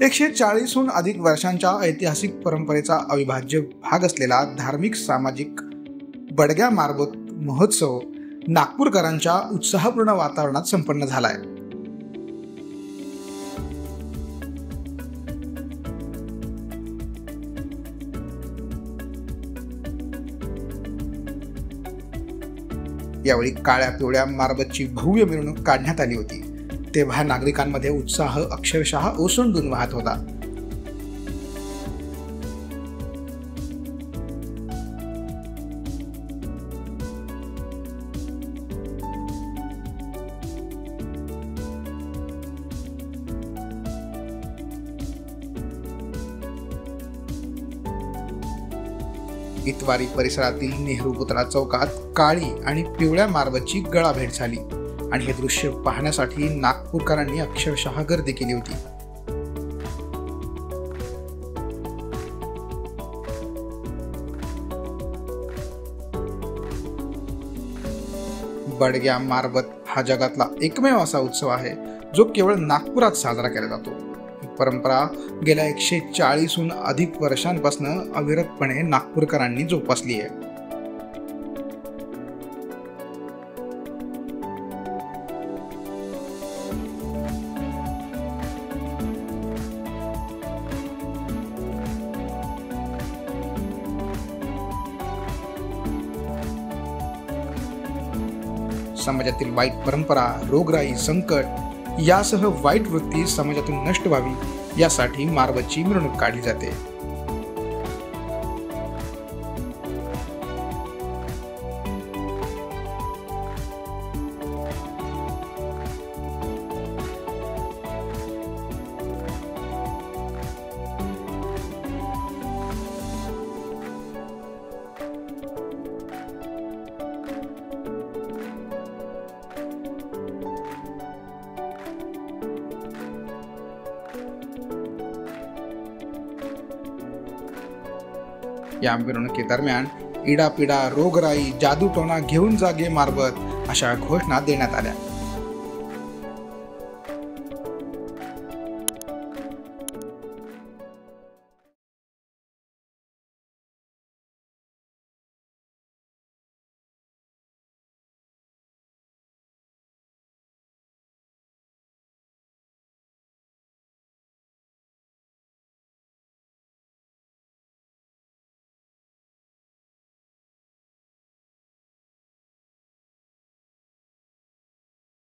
140हून अधिक वर्षांच्या ऐतिहासिक परंपरेचा अविभाज्य भाग असलेला धार्मिक सामाजिक बडग्या मारबत महोत्सव नागपूरकरांच्या उत्साहपूर्ण वातावरणात संपन्न झालाय। यावेळी काळ्या पिवळ्या मारबतची भव्य मिरवणूक काढण्यात आली होती, तेव्हा नागरिकांमध्ये उत्साह अक्षरशः ओसंडून वाहत होता। इतवारी परिसरातील नेहरू पुतळा चौकात काळी आणि पिवळ्या मारबतची गळाभेट झाली आणि हे दृश्य पाहण्यासाठी नागपूरकरांनी अक्षरशः गर्दी केली होती। बडग्या मारबत हा जगातला एकमेव असा उत्सव आहे जो केवळ नागपुरात साजरा केला जातो। ही परंपरा गेल्या 140हून अधिक वर्षांपासून अविरतपणे नागपूरकरांनी जोपासली आहे। समाजातील वाईट परंपरा, रोगराई, संकट यासह वाईट वृत्ती समाजातून नष्ट व्हावी यासाठी मारबतची मिरवणूक काढली जाते। या मिरवणुकीदरम्यान इडापिडा, रोगराई, जादूटोणा घेऊन जागे मारबत अशा घोषणा देण्यात आल्या।